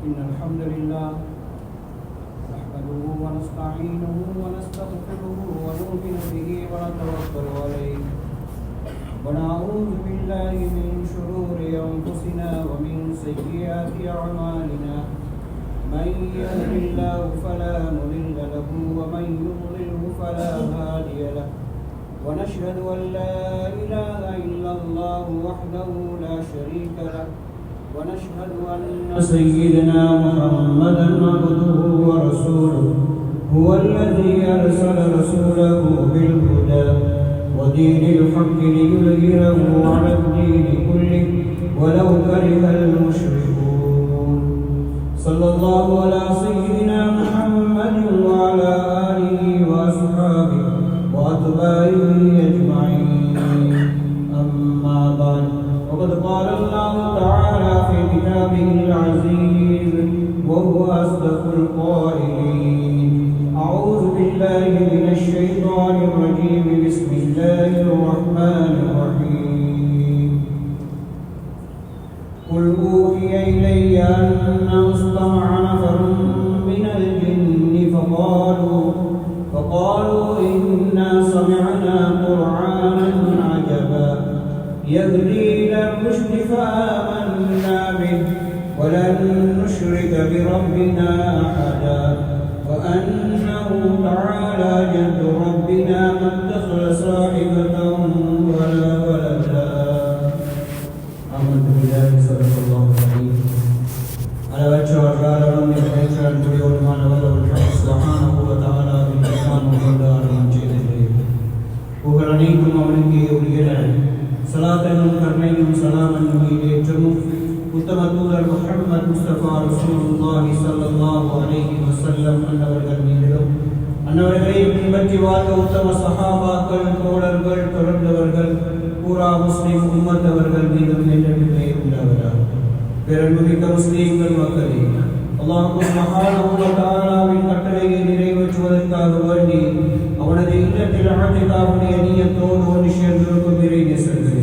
إن الحمد لله نحمده ونستعينه ونستغفره ونؤمن به ونتوكل عليه ونعوذ بالله من شرور أنفسنا ومن سيئات أعمالنا من يهد الله فلا مضل له ومن يضلله فلا هادي له ونشهد أن لا إله إلا الله وحده لا شريك له ونشهد أن سيدنا محمدا عبده ورسوله هو الذي أرسل رسوله بالهدى ودين الحق ليظهره على الدين كله ولو كره المشركون صلى الله على سيدنا محمد وعلى آله وأصحابه وأتباعه أجمعين أما بعد وقد قال الله تعالى في كتابه العزيز وهو أصدق القائلين أعوذ بالله من الشيطان الرجيم بسم الله الرحمن الرحيم قل أوحي إلي أنه استمع نفر من الجن فقالوا إنا سمعنا قرآنا عجبا يهدي إلى الرشد فآمنا به ولن نشرك بربنا أحدا وأنه تعالى جد ربنا ما اتخذ صاحبة ولا ولدا آمنت بالله صدق الله العظيم அளவற்ற வரலாறும் நிறைவேற்றான் துரியோடுமானவர் அவர்கள் சுப்ஹானஹு வ தஆலாவின் ரஹ்மான் கொண்டாடும் செய்தது புகழ் அனைத்தும் அவனுக்கே உரியன சலாத்தனும் கருணையும் சலாமனும் ஏற்றமும் உத்தம தூதர் முஹம்மது முஸ்தபா ரசூலுல்லாஹி ஸல்லல்லாஹு அலைஹி வஸல்லம் அன்னவர்கள் மீதிலும் அன்னவர்களை பின்பற்றி வாழ்ந்த உத்தம சஹாபாக்கள் தோழர்கள் தொடர்ந்தவர்கள் பூரா முஸ்லிம் உம்மத்தவர்கள் மீதும் என்றென்றுமே உண்டாவதாக. பெருமிக்க முஸ்லிம்கள் மக்களே, அல்லாஹ் சுப்ஹானஹு வ தஆலாவின் கட்டளையை நிறைவேற்றுவதற்காக வேண்டி அவனது இல்லத்தில் இஅ்திகாஃபுடைய நியத்தோடு ஒன்று சேர்ந்திருக்கும் இறை நேசர்களே,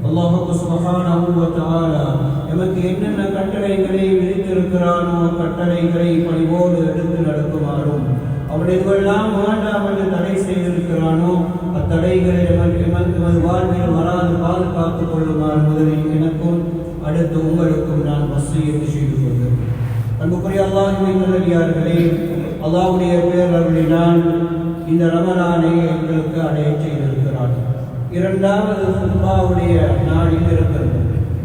அல்லாஹ் சுப்ஹானஹு வ தஆலா எமக்கு என்னென்ன கட்டளைகளை விதித்திருக்கிறானோ கட்டளைகளை பணிவோடு எடுத்து நடக்குமாறும் அவனையெல்லாம் வேண்டாம் என்று தடை செய்திருக்கிறானோ அத்தடைகளை எமது வாழ்வில் வராது பாதுகாத்துக் கொள்ளுமாறு முதலில் எனக்கும் அடுத்து உங்களுக்கும் நான் வசியத்து செய்து கொள்கிறேன். அன்புக்குரிய அல்லாஹ்வின் நல்லடியார்களே, அல்லாஹ்வுடைய பேரருளினால் இந்த ரமலானை எங்களுக்கு அடைய செய்திருக்கிறார். இரண்டாவது ஃபுத்பாவுடைய நாளில் இருக்கிறது.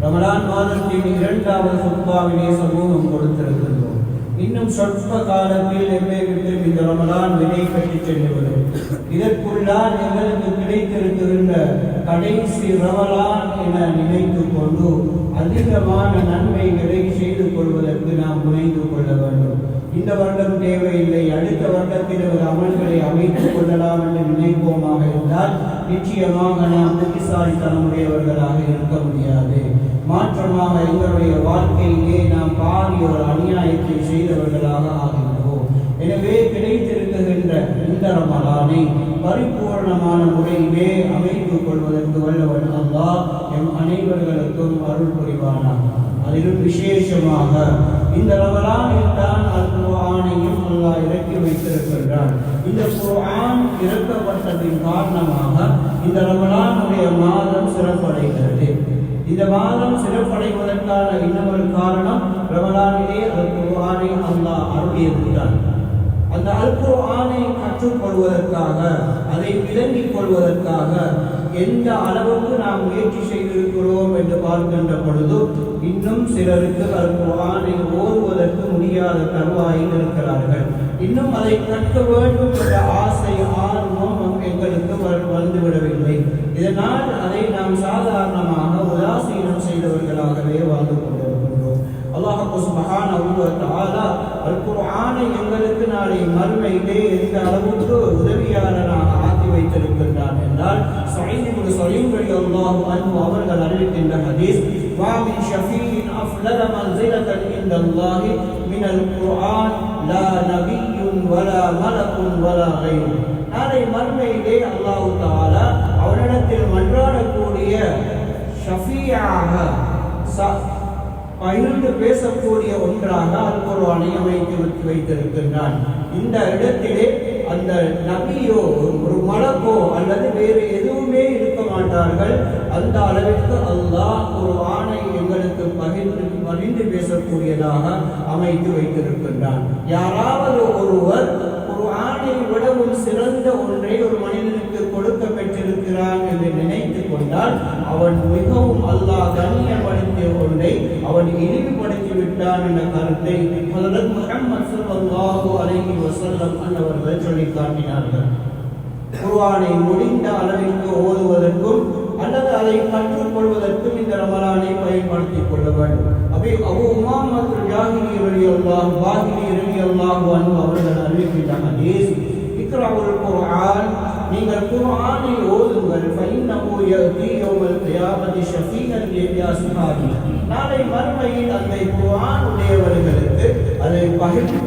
ரமலான் மாதத்தின் இரண்டாவது ஃபுத்பாவினை சமூகம் கொடுத்திருக்கின்றோம். இன்னும் சொற்ப காலத்தில் எம்மை விட்டு இந்த ரமலான் விடை பெற்று சென்றுவிடும். இதற்குள்ளால் எங்களுக்கு கிடைத்திருக்கின்ற கடைசி ரமலான் என நினைத்துக் கொண்டு அதிகமான நன்மைகளை செய்து கொள்வதற்கு நாம் முனைந்து கொள்ள வேண்டும். இந்த வருடம் தேவையில்லை, அடுத்த வருடத்தில் ஒரு அமல்களை அமைத்துக் கொள்ளலாம் என்று நினைப்போமாக இருந்தால் நிச்சயமாக நாம் புத்திசாலித்தனமுடையவர்களாக இருக்க முடியாது. மாற்றமாக எங்களுடைய வாழ்க்கையிலே நாம் பாரிய ஒரு அநியாயத்தை செய்தவர்களாக ஆகின்றோம். எனவே கிடைத்திருக்கின்ற இந்த ரமலானை பரிபூர்ணமான முறையிலே அமைத்துக் கொள்வதற்கு வல்லவன் அல்லாஹ் எம் அனைவர்களுக்கும் அருள் புரிவானாக. அதிலும் விசேஷமாக இந்த ரமலானில் தான் அல்-குர்ஆனையும் அல்லாஹ் இறக்கி வைத்திருக்கின்றான். இந்த குர்ஆன் இறக்கப்பட்டதின் காரணமாக இந்த ரமலானுடைய மாதம் சிறப்படைகிறது. இந்த மாதம் சிறப்படைவதற்கான இன்னொரு காரணம் ரமலானிலே அல்-குர்ஆனை அல்லாஹ் அருளியிருக்கிறான். அந்த அல்-குர்ஆனை கற்றுக்கொள்வதற்காக அதை விளங்கிக் கொள்வதற்காக எந்த அளவுக்கு நாம் முயற்சி செய்திருக்கிறோம் என்று பார்க்கின்ற பொழுது இன்னும் சிலருக்கு அல்-குர்ஆனை ஓதுவதற்கு முடியாத தருவாயில் இருக்கிறார்கள். இன்னும் அதை கற்க வேண்டும் என்ற ஆசை ஆர்வம் எங்களுக்கு வந்துவிடவில்லை. இதனால் அதை நாம் சாதாரணமாக உதாசீனம் செய்தவர்களாகவே வாழ்ந்து கொண்டிருக்கின்றோம். அல்லாஹ் சுப்ஹானஹு வ தஆலா அல்-குர்ஆனை எங்களுக்கு நாளை மறுமையிலே எந்த அளவுக்கு உதவியாளராக ஆக்கி வைத்திருக்கின்றான் என்றால் ஸஈத் இப்னு ஸலீம் ரலியல்லாஹு அன்ஹு அவர்கள் அறிவிக்கின்ற ஹதீஸ், வா மின் ஷஃபீஇன் அஃலல மன்ஸிலத்தன் இன்தல்லாஹி மினல் குர்ஆன் லா நபிய்யுன் வலா மலக்குன் வலா கைரு. நாளை மறுமையிலே அல்லாஹ் தஆலா அவனிடத்தில் மன்றாடக்கூடிய ஷஃபீஆக பகிர்ந்து பேசக்கூடிய ஒன்றாக அல் குர்ஆனை அமைத்து வைத்திருக்கின்றான். இந்த இடத்திலே அந்த நபியோ ஒரு மலக்கோ அல்லது வேறு எதுவுமே இருக்க மாட்டார்கள். அந்த அளவிற்கு அல்லாஹ் குர்ஆனை எங்களுக்கு பகிர்ந்து பேசக்கூடியதாக அமைத்து வைத்திருக்கின்றான். யாராவது ஒருவர் குர்ஆனை விடவும் சிறந்த ஒன்றை ஒரு மனிதனுக்கு கொடுக்க பெற்றிருக்கிறான் என்று நினைத்து கொண்டால் அவன் மிகவும் அல்லாஹ் கண்ணியப்படுத்திய ஒன்றை அவன் இழிவுபடுத்தி விட்டான் என்ற கருத்தை ஹஜ்ரத் முஹம்மது ஸல்லல்லாஹு அலைஹி வஸல்லம் அவர்கள் சொல்லி காட்டினார்கள். குர்ஆனை முடிந்த அளவிற்கு ஓதுவதற்கும் அல்லது அதை கற்றுக்கொள்வதற்கும் இந்த ரமலானை பயன்படுத்திக் கொள்ள வேண்டும். அபூ உமாமா ஜாஹிலி ரலியல்லாஹு அன்ஹு அவர்கள் அறிவிக்கின்ற ஹதீஸ், இக்ராஉல் குர்ஆன், நீங்கள் குர்ஆனை ஓதுங்கள், ஃபஇன்னஹு யஅதி யௌமல் கியாமத்தி ஷஃபீஅன் லிஅஸ்ஹாபி, நாளை மறுமையில் அந்த குர்ஆன் உடையவர்களுக்கு அதை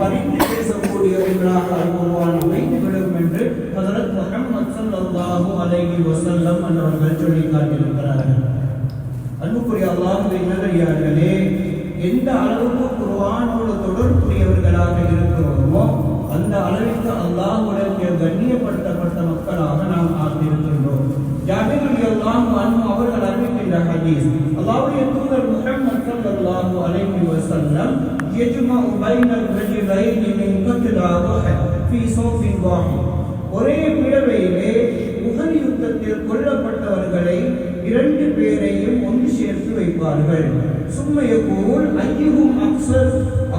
பரிந்து பேசக்கூடிய ஒன்றாக குர்ஆன் அமைந்துவிடும் என்று ஹஜ்ரத் முஹம்மது ஸல்லல்லாஹு அலைஹி வஸல்லம் அவர்கள் சொல்லி காட்டியிருக்கிறார்கள். அன்புக்குரிய அல்லாஹ்வின் நல்லடியார்களே, எந்த அளவுக்கு குர்ஆனோடு தொடர்புடையவர்களாக இருக்கிறோமோ அந்த அளவிற்கு அல்லாஹ்வுடைய கண்ணியப்படுத்தப்பட்ட மக்களாக நாம் ஆகியிருக்கின்றோம். ஜாபிர் ரலியல்லாஹு அன்ஹு அவர்கள் அறிவிக்கின்ற ஹதீஸ், அல்லாஹ்வுடைய தூதர் முஹம்மது ஸல்லல்லாஹு அலைஹி வஸல்லம் யஜ்மஉ பைனல் ரஜுலைனி மின் கத்லா உஹத் ஃபீ ஸௌஃபின் வாஹித், ஒரே பிளவையிலே உஹத் யுத்தத்தில் கொல்லப்பட்டவர்களை இரண்டு பேரையும் ஒன்று சேர்த்து வைப்பார்கள். சும்ம யகூல் அய்யுஹும்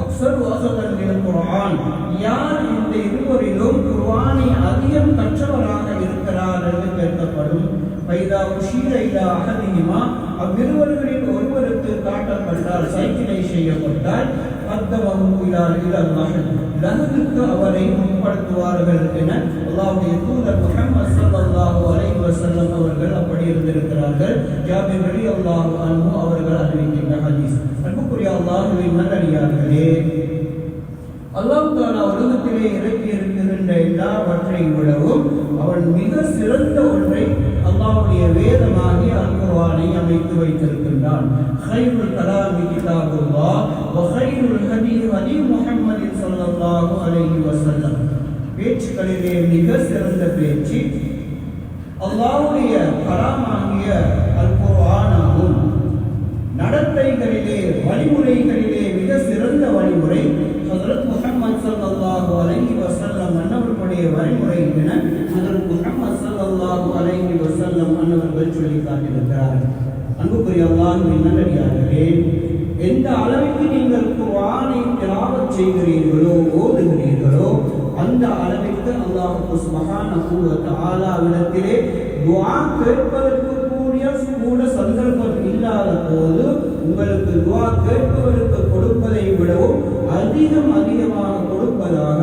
அக்ஸர் வஸதன் மினல் குர்ஆன், யார் இந்த இருவரிலும் குர்ஆனை அதிகம் கற்றவராக இருக்கிறார் என்று கேட்கப்படும். ஃபைதா உஷீர இலா அஹதிஹிமா, அவ்விருவர்களில் ஒருவருக்கு காட்டப்பட்டால், சைக்கிளை செய்யப்பட்டால், அத்தவஹு இலா லஹத், லஹதுக்கு அவரை முற்படுத்துவார்கள் என அல்லாஹ்வுடைய தூதர் முஹம்மது ஸல்லல்லாஹு அலைஹி வஸல்லம் அவர்கள் அப்படி இருந்திருக்கிறார்கள். ஜாபிர் ரலியல்லாஹு அன்ஹு அவர்கள் அறிவிக்கின்ற ஹதீஸ். அன்புக்குரிய அல்லாஹ்வின் நல்லடியார்களே, அல்லாஹ் தஆலா உலகத்திலே இறக்கி இருக்கின்ற எல்லாவற்றை விடவும் அவன் மிக சிறந்த ஒன்றை அல்லாஹ்வுடைய வேதமாகிய அல் குர்ஆனை அமைத்து வைத்திருக்கின்றான். ഖൈറുൽ கலாமி கிதாபுல்லாஹ் வ ഖൈറുல் ஹதீஸ் ஹதீ முஹம்மது ஸல்லல்லாஹு அலைஹி வஸல்லம், பேச்சுக்களிலே மிக சிறந்த பேச்சு அல்லாஹ்வுடைய கலாமாகிய அல் குர்ஆனாகும். நடத்தைகளிலே வழிமுறைகளிலே மிக சிறந்த வழிமுறை ஹஜ்ரத் முஹம்மது ஸல்லல்லாஹு அலைஹி வஸல்லம் அன்னவர்களுடைய வழிமுறை என ஹஜ்ரத் முஹம்மது ஸல்லல்லாஹு அலைஹி வஸல்லம் அன்னவர்கள் சொல்லி காட்டியிருக்கிறார்கள். அன்புக்குரிய அல்லாஹ்வின் நல்லடியார்களே, எந்த அளவிற்கு நீங்கள் குர்ஆனை திலாவத் செய்கிறீர்களோ ஓதுகிறீர்களோ அந்த அளவிற்கு அல்லாஹ் சுப்ஹானஹு வ தஆலாவிடத்திலே துஆ கேட்பதற்கு கூட சந்தர்ப்பம் இல்லாத போது உங்களுக்கு துஆ கேட்பவருக்கு கொடுப்பதை விடவும் அதிகமாக கொடுப்பதாக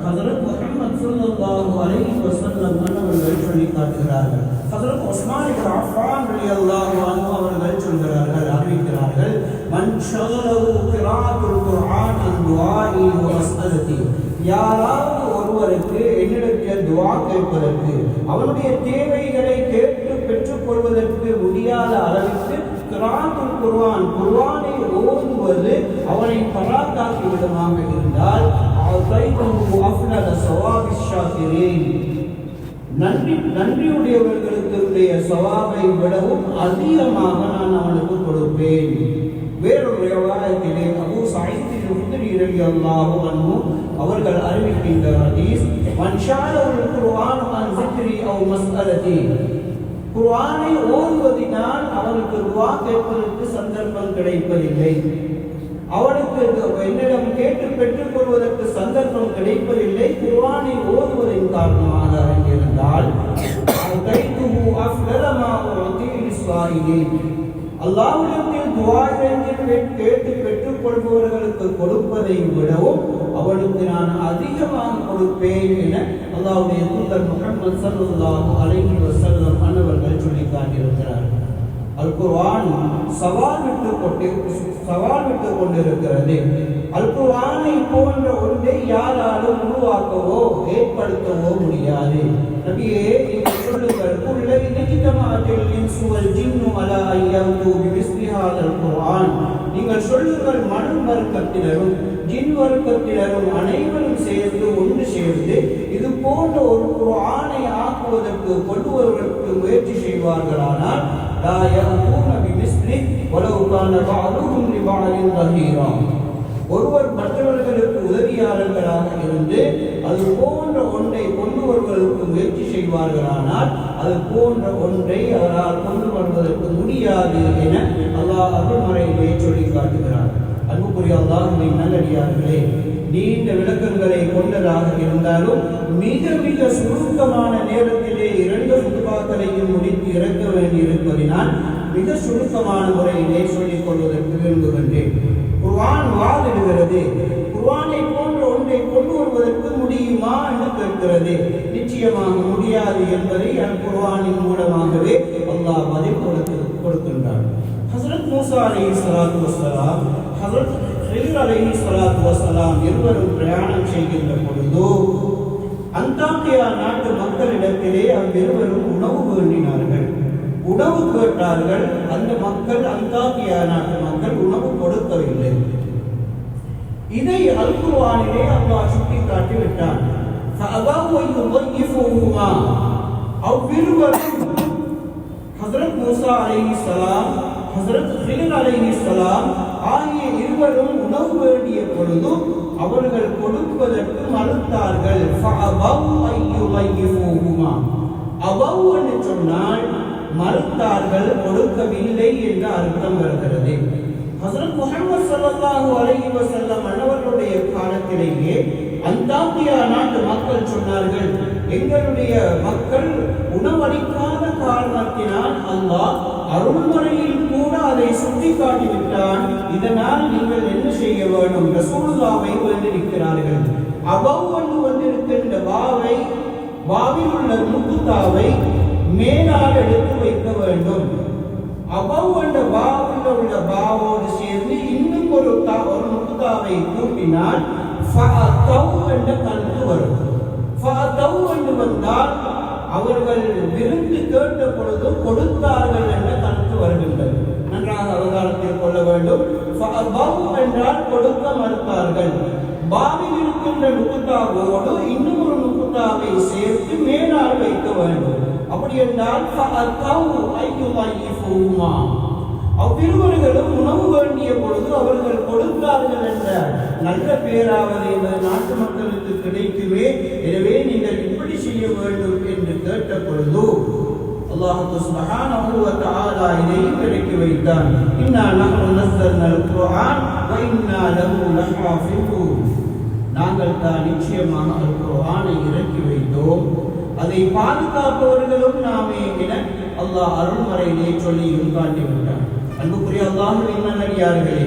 ஹஜ்ரத் முஹம்மது ஸல்லல்லாஹு அலைஹி வஸல்லம் அவர்கள் சொல்லி காட்டுகிறார்கள். ஹஜ்ரத் உஸ்மான் இப்னு அஃபான் ரலியல்லாஹு அன்ஹு அவர்கள் சொல்கிறார்கள், அறிவிக்கிறார்கள், மன் ஷகலஹு கிராஅத்துல் குர்ஆன் அன் துஆஇ வ மஸ்அலதி, யாராவது ஒருவருக்கு என்னிடத்தில் துஆ கேட்பதற்கு அவருடைய தேவைகளை கேட்டு பெற்றுக் கொள்வதற்கு முடியாத அளவிற்கு கிராஅத்துல் குர்ஆன், குர்ஆனை ஓதுவது அவனை பராக்காக்கி விதமாக இருந்தால் நன்றியுடையவர்களுக்கு சவாபை விடவும் அதிகமாக நான் அவனுக்கு கொடுப்பேன். வேறொரு ரிவாயத்திலே அபூ ஸஈத் அல்-குத்ரி ரலியல்லாஹு அன்ஹு அவர்கள் அறிவிக்கின்ற ஹதீஸ், மன் ஷாஅல் குர்ஆன் அன் ஸிக்ரி அவ் மஸ்அலதி, குர்ஆனை ஓதுவதினால் அவனுக்கு துஆ கேட்பதற்கு சந்தர்ப்பம் கிடைப்பதில்லை, அவனுக்கு என்னிடம் கேட்டு பெற்றுக் கொள்வதற்கு சந்தர்ப்பம் கிடைப்பதில்லை, குர்ஆனை ஓதுவதன் காரணமாக இருந்தால் அல்லாஹ்விடத்தில் துஆ கேட்டு பெற்றுக் கொள்பவர்களுக்கு கொடுப்பதை விடவும் அவனுக்கு நான் அதிகமாக கொடுப்பேன் என அல்லாஹ்வுடைய தூதர் முஹம்மது ஸல்லல்லாஹு அலைஹி வஸல்லம் அவர்கள் சொல்லி காட்டியிருக்கிறார்கள். அல் குர்ஆன் சவால் விட்டு கொண்டிருக்கிறது. அல் குர்ஆனை போன்ற ஒன்றை யாராலும் உருவாக்கவோ ஏற்படுத்தவோ முடியாது. நபியே, நீங்கள் சொல்லுங்கள், குல்லை நிஜ்தமாஅத்தில் இன்சு வல் ஜின்னு அலா ஐயது பிமிஸ்லி ஹாதல் குர்ஆன், நீங்கள் சொல்லுங்கள் மனித வர்க்கத்தினரும் ஜின் வர்க்கத்தினரும் அனைவரும் சேர்ந்து ஒன்று சேர்ந்து இது போன்ற ஒரு குர்ஆனை ஆக்குவதற்கு கொண்டு வருவதற்கு முயற்சி செய்வார்களானால் லா யஅூன பிமிஸ்லி வலவ் கான பஅதுஹும் லிபஅதின் தஹீரா, ஒருவர் மற்றவர்களுக்கு உதவியாளர்களாக இருந்து அது போன்ற ஒன்றை கொண்டு வருவதற்கு முயற்சி செய்வார்களானால் அது போன்ற ஒன்றை அவரால் கொண்டு வருவதற்கு முடியாது என அல்லாஹ் அருள்மறையிலே சொல்லி காட்டுகிறார். அன்புக்குரிய அல்லாஹ்வின் நல்லடியார்களே, நீண்ட விளக்கங்களை கொண்டதாக இருந்தாலும் மிக மிக சுருக்கமான நேரத்திலே 2 குதுபாக்களையும் முடித்து இறக்க வேண்டியிருப்பதினால் மிக சுருக்கமான முறையிலே சொல்லிக் கொள்வதற்கு விரும்புகின்றேன். குர்ஆன் வாதிடுகிறது, குர்ஆனை போன்ற ஒன்றை கொண்டு வருவதற்கு முடியுமா என்று கேட்கிறது. நிச்சயமாக முடியாது என்பதை குர்ஆனின் மூலமாகவே அல்லாஹ் பதில் கொடுக்கின்றார். ஹஸரத் மூஸா அலைஹிஸ்ஸலாத்து வஸ்ஸலாம், ஹஸரத் ஹில்ர் அலைஹிஸ்ஸலாத்து வஸ்ஸலாம் இருவரும் பிரயாணம் செய்கின்ற பொழுது அந்தாக்கியா நாட்டு மக்களிடத்திலே அவ்விருவரும் உணவு வேண்டினார்கள். உணவு கேட்டார்கள். அந்த மக்கள், அந்தாக்கியா நாட்டு மக்கள் உணவு கொடுக்கவில்லை. இதை அல் குர்ஆனிலே அல்லாஹ் சுட்டிக்காட்டி விட்டான். அவ்விருவரும் ஹஸரத் மூஸா அலைஹிஸ்ஸலாம், ஹஸரத் ஹில்ர் அலைஹிஸ்ஸலாம் ஆகிய இருவரும் உணவு வேண்டிய பொழுது அவர்கள் கொடுப்பதற்கு மறுத்தார்கள். அபவ் என்று சொன்னால் மறுத்தார்கள், கொடுக்கவில்லை என்ற அர்த்தம் வருகிறது. ஹஸரத் முஹம்மது ஸல்லல்லாஹு அலைஹி வஸல்லம் அன்னவர்களுடைய காலத்திலேயே அந்தாக்கியா நாட்டு மக்கள் சொன்னார்கள், எங்களுடைய மக்கள் உணவளிக்காத காரணத்தினால் அல்லாஹ் அருள்மறையில் கூட அதை சுட்டிக்காட்டிவிட்டான். இதனால் நீங்கள் என்ன செய்ய வேண்டும்? ரசூலுல்லாஹை வந்திருக்கிறார்கள். அபவ் வந்திருக்கின்ற வாவை, வாவில் உள்ள நுக்தாவை மேலால் எடுத்து வைக்க வேண்டும். அபவ் என்ற வாவில் உள்ள பாவோடு சேர்ந்து இன்னும் ஒரு நுக்தாவை கூட்டினால் ஃபஅதவ் என்ற கருத்து வரும். ஃபஅதவ் என்று வந்தால் அவர்கள் விருந்து கேட்ட பொழுது கொடுத்தார்கள் என்ற கருத்து வருகின்றது. நன்றாக அவதானத்தில் கொள்ள வேண்டும். ஃபஅபவ் என்றால் கொடுக்க மறுத்தார்கள். பாவில் இருக்கின்ற நுக்தாவோடு இன்னும் ஒரு நுக்தாவை சேர்த்து மேலால் வைக்க வேண்டும். அப்படி என்றால் அவ்விருவர்களும் உணவு வேண்டிய பொழுது அவர்கள் கொடுத்தார்கள் என்ற நல்ல பேராவது இந்த நாட்டு மக்களுக்கு கிடைக்குமே, எனவே நீங்கள் இப்படி செய்ய வேண்டும் என்று கேட்ட பொழுது அல்லாஹ் சுப்ஹானஹு வ தஆலா இதையும் கிடைக்க வைத்தான். இன்னா நஹ்னு நஸ்ஸல்னல் குர்ஆன் வ இன்னா லஹு லஹாஃபிதூன், நாங்கள் தான் நிச்சயமாக அல் குர்ஆனை இறக்கி வைத்தோம், அதை பாதுகாப்பவர்களும் நாமே என அல்லாஹ் அருள்மறையிலே சொல்லியும் காட்டிவிட்டான். அன்புக்குரிய அல்லாஹ்வின் நல்லடியார்களே,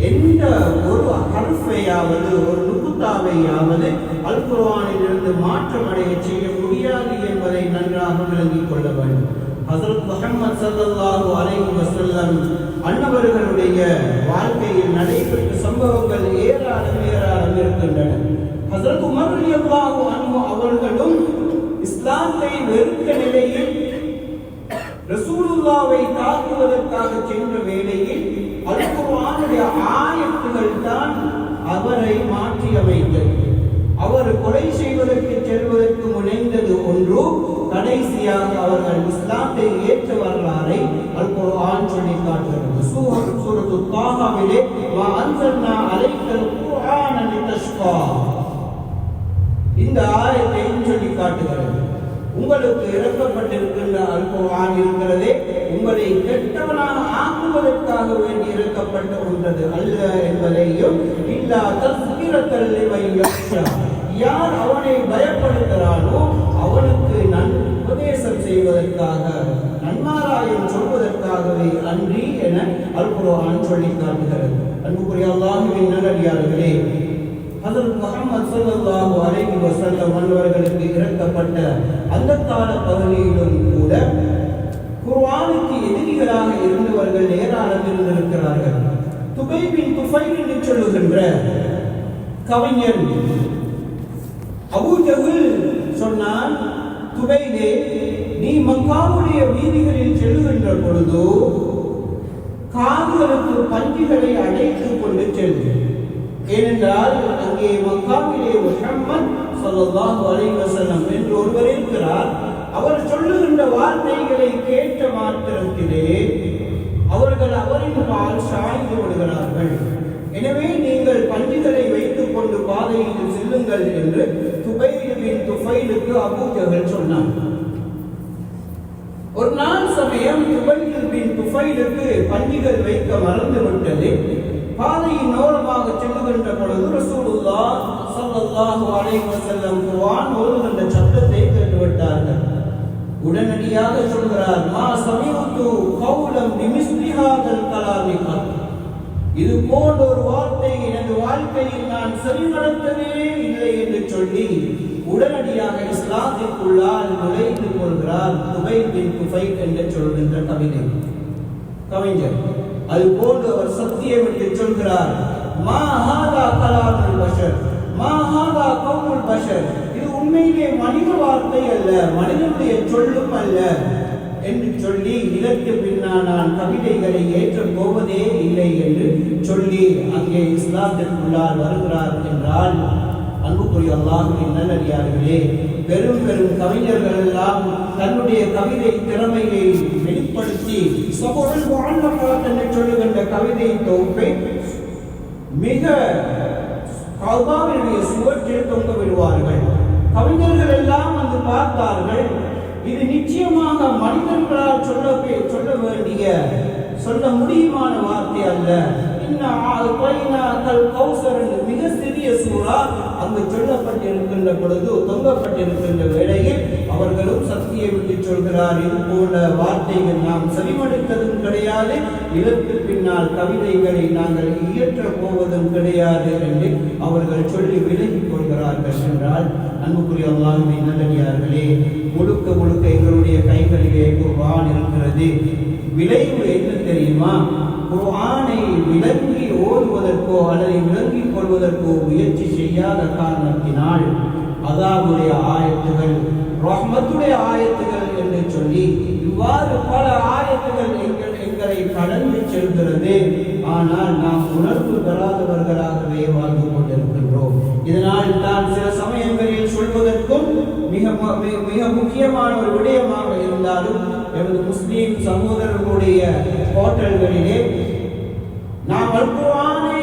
எந்த ஒரு ஹர்ஃபையாவது ஒரு நுக்தாவையாவது அல் குர்ஆனிலிருந்து மாற்றமடைய செய்ய முடியாது என்பதை நன்றாக விளங்கிக் கொள்ள வேண்டும். ஹஸரத் முஹம்மது ஸல்லல்லாஹு அலைஹி வஸல்லம் அன்னவர்களுடைய வாழ்க்கையில் நடைபெற்ற சம்பவங்கள் ஏராளம் இருக்கின்றன. ஹஸரத் உமர் ரலியல்லாஹு அன்ஹு அவர்களும் இஸ்லாத்தை வெறுத்த நிலையில் ரசூலுல்லாவை தாக்குவதற்காக சென்ற வேளையில் அல் குர்ஆனுடைய ஆயத்துகள் தான் அவரை மாற்றி அமைத்தது. அவர் கொலை செய்வதற்கு செல்வதற்கு முனைந்தது ஒன்று, கடைசியாக அவர்கள் இஸ்லாத்தை ஏற்ற வரலாறை அல் குர்ஆன் சொல்லி காட்டுகிறது. சூரத்து தாஹாவிலே வ அன்ஸல்னா அலைக்கல் குர்ஆன லிதஷ்கா, இந்த ஆயத்தை சொல்லி காட்டுகிறது. உங்களுக்கு இறக்கப்பட்டிருக்கின்ற அல் குர்ஆன் இருக்கிறதே, உங்களை கெட்டவனாக ஆக்குவதற்காக வேண்டி இறக்கப்பட்ட ஒன்றது அல்ல என்பதையும், இல்லா தஸ்கிரத்தல் லிமன் யக்ஷா, யார் அவனை பயப்படுகிறானோ அவனுக்கு உபதேசம் செய்வதற்காக, நன்மாராயம் சொல்வதற்காகவே அன்றி என அல் குர்ஆன் சொல்லி காட்டுகிறது. அன்புக்குரிய அல்லாஹ்வின் நல்லடியார்களே, ஹஸரத் முஹம்மது ஸல்லல்லாஹு அலைஹி வஸல்லம் அவர்களுக்கு இறக்கப்பட்ட அந்த கால பகுதியிலும் கூட குர்ஆனுக்கு எதிரிகளாக இருந்தவர்கள் ஏராளம் இருந்திருக்கிறார்கள். துபை பின் துஃபைல் என்று சொல்லுகின்ற கவிஞன் அபூ ஜஹல் சொன்னான், துபைலே, நீ மக்காவுடைய வீதிகளில் செல்லுகின்ற பொழுது காதுகளுக்கு பஞ்சுகளை அடைத்துக் கொண்டு செல்லும். ஏனென்றால் அங்கே மக்காவிலே முஹம்மத் ஸல்லல்லாஹு அலைஹி வஸல்லம் என்று ஒருவர் இருக்கிறார். அவர் சொல்லுகின்ற வார்த்தைகளை கேட்ட மாத்திரத்திலே அவர்கள் அவரின் பால் சாய்ந்து விடுகிறார்கள். எனவே நீங்கள் பஞ்சுகளை வைத்துக் கொண்டு பாதையில் செல்லுங்கள் என்று துபைல் பின் துஃபைலுக்கு அபூ ஜஹல் சொன்னார். ஒரு நாள் சமயம் துபைல் பின் துஃபைலுக்கு பஞ்சுகள் வைக்க மறந்து விட்டது. பாதையின் ஓரமாக செல்லுகின்ற பொழுது ரசூலுல்லாஹ் ஸல்லல்லாஹு அலைஹி வஸல்லம் குர்ஆன் ஓதுகின்ற சத்தத்தை கேட்டுவிட்டார்கள். உடனடியாக சொல்கிறார், மா சமிஅது கௌலம் பிமிஸ்லி ஹாதல் கலாமி கத். இது போன்ற ஒரு வார்த்தை எனது வாழ்க்கையில் நான் செவிமடுத்தவே இல்லை என்று சொல்லி உடனடியாக இஸ்லாத்திற்குள்ளால் நுழைந்து கொள்கிறார் துபைல் பின் துஃபைல் என்று சொல்கின்ற கவிஞர். அது போன்று அவர் சத்தியம் என்று சொல்கிறார், மா ஹாதா கலாமுல் பஷர், மா ஹாதா கௌலுல் பஷர். இது உண்மையிலே மனித வார்த்தை அல்ல, மனிதனுடைய சொல்லும் அல்ல என்று சொல்லி இதற்கு பின்னால் நான் கவிதைகளை ஏற்றப் போவதே இல்லை என்று சொல்லி அங்கே இஸ்லாத்திற்குள்ளால் வருகிறார் என்றால், அன்புக்குரிய அல்லாஹ்வின் நல்லடியார்களே, பெரும் பெரும் கவிஞர்கள் எல்லாம் தன்னுடைய கவிதை திறமையை வெளிப்படுத்தி சபுல் முஅல்லகாத் என்று சொல்லுகின்ற கவிதை தொகுப்பை மிக கௌபாவினுடைய சுவற்றில் தொங்க விடுவார்கள். கவிஞர்கள் எல்லாம் வந்து பார்த்தார்கள், இது நிச்சயமாக மனிதர்களால் சொல்ல வேண்டிய சொல்ல முடியுமான வார்த்தை அல்ல. மிக சிறிய சூறா அங்கு சொல்லப்பட்டிருக்கின்ற பொழுது தொங்கப்பட்டிருக்கின்ற வேளையில் அவர்களும் சக்தியை விட்டு சொல்கிறார், இது போன்ற வார்த்தைகள் நாம் செவிமடுத்ததும் கிடையாது, இதற்கு பின்னால் கவிதைகளை நாங்கள் இயற்ற போவதும் கிடையாது என்று அவர்கள் சொல்லி விலகிக் கொள்கிறார்கள் என்றால், அன்புக்குரிய அல்லாஹ்வின் நல்லடியார்களே, முழுக்க முழுக்க எங்களுடைய கைகளிலே குர்ஆன் இருக்கிறது. விளைவு என்ன தெரியுமா? குர்ஆனை விளங்கி ஓதுவதற்கோ அல்லது விளங்கிக் கொள்வதற்கோ முயற்சி செய்யாத காரணத்தினால் அதாவுடைய ஆயத்துகள், ரஹ்மத்துடைய ஆயத்துகள் என்று சொல்லி இவ்வாறு பல ஆயத்துகள் எங்களை கடந்து செல்கிறது. ஆனால் நாம் உணர்வு பெறாதவர்களாகவே வாழ்ந்து கொண்டிருக்கின்றோம். இதனால் தான் சில சமயங்களில் சொல்வதற்கும் மிக முக்கியமான ஒரு விடயமாக இருந்தாலும் எமது முஸ்லீம் சகோதரர்களுடைய ஹோட்டல்களிலே நாம் குர்ஆனை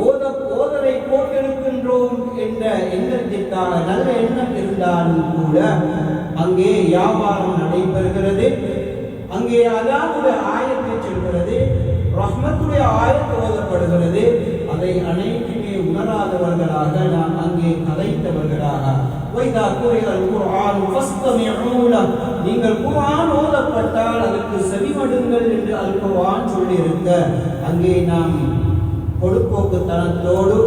ஓதலை போட்டிருக்கின்றோம் என்ற எண்ணத்திற்காக நல்ல எண்ணம் இருந்தாலும் கூட அங்கே வியாபாரம் நடைபெறுகிறது. அங்கே அல்லாஹ்வுடைய ஆயத்தை சொல்கிறது, ரஹ்மத்துடைய ஆயத்து ஓதப்படுகிறது. அதை அனைத்துமே உணராதவர்களாக நாம் அங்கே கதைத்தவர்களாக நீங்கள் குர்ஆன் ஓதப்பட்டால் அதற்கு செவிமடுங்கள் என்று அல் குர்ஆன் சொல்லியிருக்க, அங்கே நாம் பொடுப்போக்குத்தனத்தோடு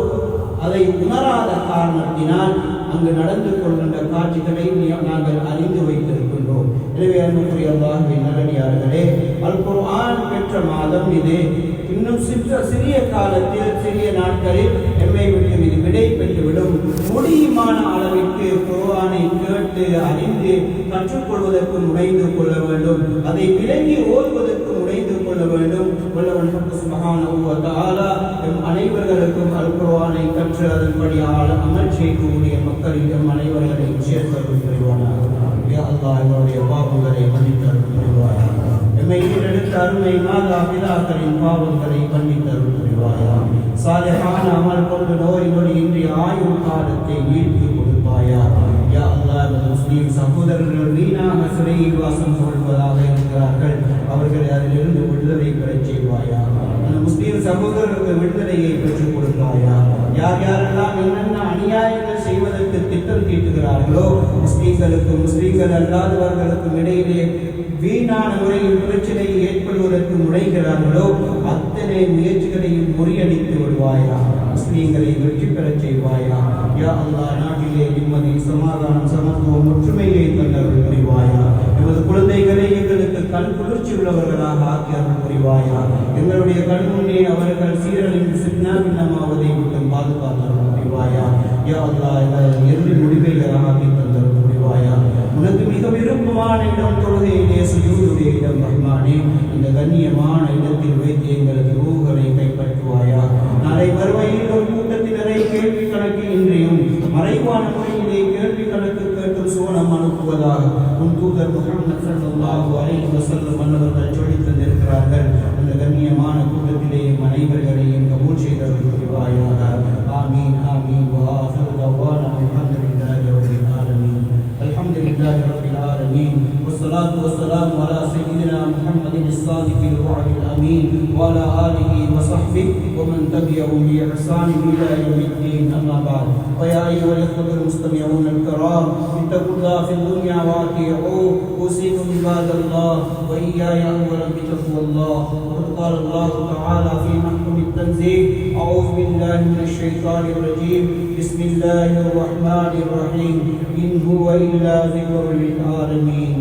அதை உணராத காரணத்தினால் அங்கு நடந்து கொள்கின்ற காட்சிகளை நாங்கள் அறிந்து வைத்திருக்கின்றோம். எனவே அன்புக்குரிய அல்லாஹ்வின் நல்லடியார்களே, அல் குர்ஆன் பெற்ற மாதம் இது. இன்னும் சிறிய காலத்தில் சிறிய நாட்களில் எம்மை விட்டு இது விடை பெற்றுவிடும். முடியுமான அளவிற்கு குர்ஆனை கேட்டு அறிந்து கற்றுக்கொள்வதற்கு முனைந்து கொள்ள வேண்டும். அதை விளங்கி ஓதுவதற்கு முனைந்து கொள்ள வேண்டும். வல்லவன் சுப்ஹானஹு வ தஆலா எம் அனைவர்களுக்கும் அல் குர்ஆனை கற்று அதன்படி அமல் செய்யக்கூடிய மக்களில் எம் அனைவர்களையும் சேர்த்தருள் புரிவானாக. யா அல்லாஹ், எங்களுடைய பாவங்களை மன்னித்தருள் புரிவாயாக. எம்மை ஈடெடுத்த அருமை மாதா பிதாக்களின் பாவங்களை மன்னித்தருள் புரிவாயா. சாலிஹான அமல் கொண்டு நோய் நொடி இன்றி ஆயுள் காலத்தை நீட்டி கொடுப்பாயா. யா அல்லாஹ், முஸ்லீம் சகோதரர்கள் வீணாக சிறையில் வாசம் கொள்வதாக இருக்கிறார்கள், அவர்களை அதிலிருந்து விடுதலை பெறச் செய்வாயா. அந்த முஸ்லீம் சகோதரர்களுக்கு விடுதலையை பெற்றுக் கொடுப்பாயா. யார் யாரெல்லாம் என்னென்ன அநியாயங்கள் செய்வதற்கு திட்டம் தீட்டுகிறார்களோ, முஸ்லீம்கள் அல்லாதவர்களுக்கும் இடையிலே வீணான முறையில் பிரச்சனையை ஏற்படுவதற்கு முனைகிறார்களோ, அத்தனை முயற்சிகளையும் முறியடித்து விடுவாயா. முஸ்லீம்களை வெற்றி பெறச் செய்வாயா. யா அல்லாஹ், நாட்டிலே நிம்மதி, சமாதானம், சமத்துவம், ஒற்றுமையை தந்தருள் புரிவாயா. எமது குழந்தைகளை எங்களுக்கு கண் குளிர்ச்சி உள்ளவர்களாக ஆக்கி அருள் புரிவாயா. எங்களுடைய கண் முன்னே அவர்கள் சீரழிந்து சின்னாபின்னமாவதை விட்டு பாதுகாத்து அருள் புரிவாயா. யா அல்லாஹ், எங்கள் இறுதி முடிவை ஆக்கி தந்தருள் புரிவாயா. உனக்கு இடம், தொழுகையிலே சுஜூதுடைய இடம். ரஹ்மானே, இந்த கண்ணியமான இடத்தில் வைத்து எங்களது ரூஹ்களை கைப்பற்றுவாயா. நாளை மறுமையில் ஒரு கூட்டத்தினரை கேள்வி கணக்கு இன்றையும் மறைவான முறையிலே கேள்வி கணக்கு கேட்டும் சோனம் அனுப்புவதாக உன் தூதர் முஹம்மது ஸல்லல்லாஹு அலைஹி வஸல்லம் அவர்கள் சொல்லித் தந்திருக்கிறார்கள். அந்த கண்ணியமான கூட்டத்திலே அனைவர்களையும் கபூல் செய்தவர்கள் புரிவாயாக. ஆமீன் ஆமீன். வஆஹிரு தஅவானா அல்ஹம்துலில்லாஹி ரப்பில் ஆலமீன். அல்ஹம்துலில்லாஹி ரப்பில் ஆலமீன். والصلاة والسلام على سيدنا محمد الصادق الوعد الأمين وعلى آله وصحبه ومن تبعهم بإحسان إلى يوم الدين. أما بعد، فيا أيها الإخوة المستمعون الكرام، اتقوا الله في الدنيا وأطيعوه. أوصيكم عباد الله وإياي أولا بتقوى الله. وقد قال الله تعالى في محكم التنزيل: أعوذ بالله من الشيطان الرجيم، بسم الله الرحمن الرحيم، إن هو إلا ذكر للعالمين.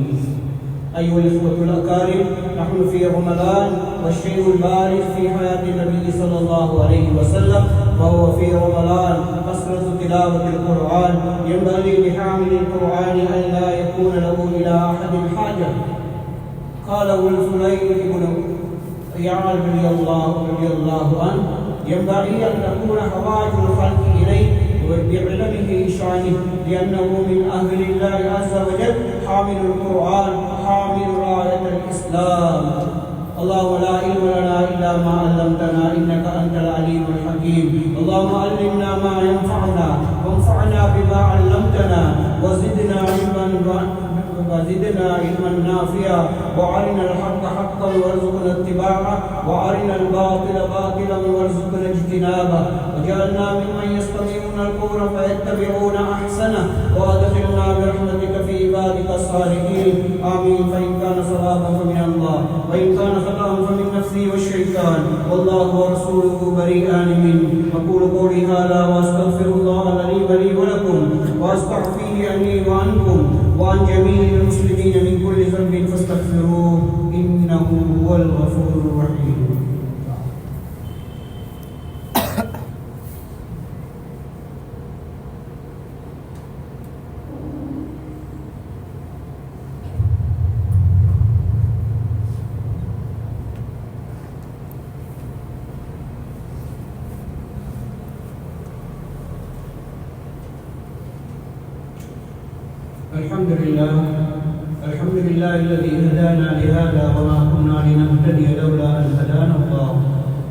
أيها الإخوة الأكارم، نحن في رمضان، والشيء البارز في حياة النبي صلى الله عليه وسلم وهو في رمضان كثرة تلاوة القرآن. ينبغي لحامل القرآن أن لا يكون له إلى أحد حاجة. قاله الفضيل بن عياض رضي الله عنه: ينبغي أن تكون حوائج الخلق إليه بعلمه شانه، لأنه من أهل الله عز وجل، حامل القرآن، حامل راية الإسلام. اللهم لا علم لنا إلا ما علمتنا إنك أنت العليم الحكيم. اللهم علمنا ما ينفعنا وانفعنا بما علمتنا وزدنا علما نافعا، وارنا الحق حقا وارزقنا اتباعه، وارنا الباطل باطلا وارزقنا اجتنابه، وجعلنا ممن يستمعون القول فيتبعون احسنه، وادخلنا برحمتك في عبادك الصالحين. امين. فان كان صوابا فمن الله، وان كان خطا فمن نفسي والشيطان، والله ورسوله بريئان منه. اقول قولي هذا واستغفر الله لي ولي ولكم، واستغفره عني وعنكم وعن جميع المسلمين من كل ذنب فاستغفروه إنه هو الغفور الرحيم. الحمد لله الذي هدانا لهذا وما كنا لنهتدي لولا أن هدانا الله.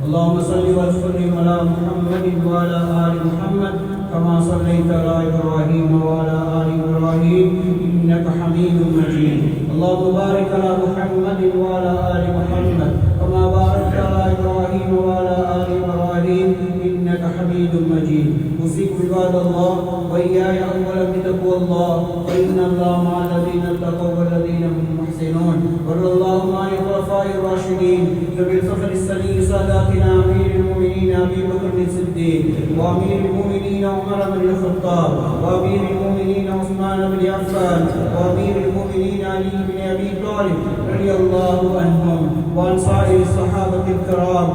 اللهم صل وسلم على محمد وعلى آل محمد كما صليت على إبراهيم وعلى آل إبراهيم إنك حميد مجيد. اللهم بارك على محمد وعلى آل محمد كما باركت على إبراهيم وعلى آل إبراهيم إنك حميد مجيد. أوصيكم عباد الله وإياي أولا بتقوى الله، فإن الله مع الذين اتقوا والذين هم محسنون. وارض اللهم عن الخلفاء الراشدين ذوي الفضل السني ساداتنا أمير المؤمنين أبي بكر الصديق، وأمير المؤمنين عمر بن الخطاب، وأمير المؤمنين عثمان بن عفان، وأمير المؤمنين علي بن أبي طالب رضي الله عنهم، وعن سائر الصحابة الكرام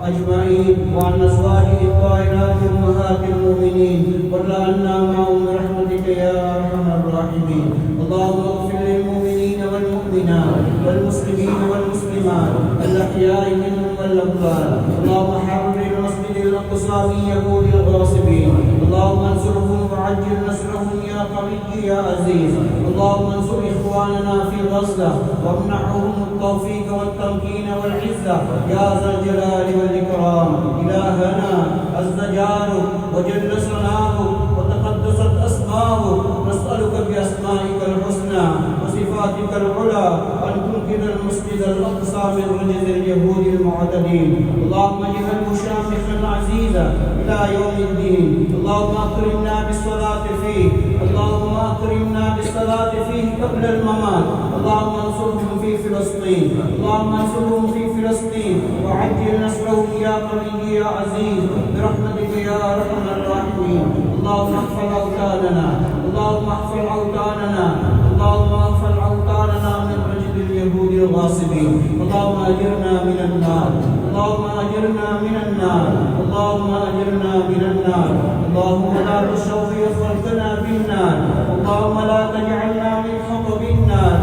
أجمعين، وعن أزواجه الطاهرات أمهات المؤمنين، وارض عنا معهم برحمتك يا أرحم الراحمين. اللهم اغفر للمؤمنين والمؤمنات والمسلمين والمسلمات الأحياء منهم والأموات. اللهم حرر المسجد الأقصى من يهود الغاصبين. اللهم انصرهم وعجل نصرهم يا قوي يا عزيز. اللهم انصر إخواننا في غزة وامنحهم التوفيق والتمكين والعزة يا ذا الجلال والإكرام. إلهنا عز جاره وجل ثناؤه وتقدست أسماؤه، نسألك بأسمائك الحسنى وصفاتك العلى أن تنقذ المسجد الأقصى من رجز اليهود المعتدين. اللهم اجعله شامخا عزيزا إلى يوم الدين. اللهم أكرمنا بالصلاة فيه، اللهم أكرمنا بالصلاة فيه قبل الممات. اللهم انصرهم في فلسطين، اللهم انصرهم في فلسطين وعجل نصرهم يا قوي يا عزيز برحمتك يا أرحم الراحمين. اللهم احفظ أوطاننا، اللهم احفظ أوطاننا، اللهم احفظ أوطاننا من رجل اليهود الغاصبين. اللهم أجرنا من النار، اللهم أجرنا من النار، اللهم أجرنا من النار. اللهم لا تشوي خلقنا بالنار، اللهم لا تجعلنا من حطب النار،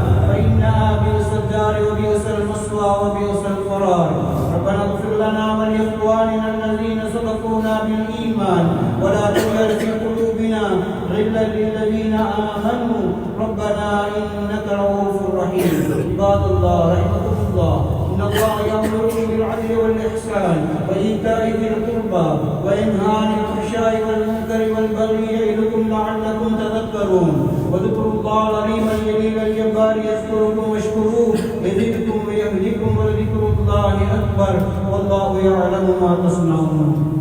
النار وبئس المثوى وبئس القرار. ربنا اغفر لنا ولإخواننا الذين سبقونا بالإيمان ولا تجعل في قلوبنا غلا للذين آمنوا ربنا إنك رؤوف رحيم. عباد الله رحمكم الله، إن الله يأمركم بالعدل والإحسان وإيتاء ذي القربى وينهى عن الفحشاء والمنكر والبغي يعظكم لعلكم تذكرون. واذكروا الله العظيم الجليل الجبار يذكركم واشكروه يزدكم ويهدكم ولذكر الله أكبر والله يعلم ما تصنعون.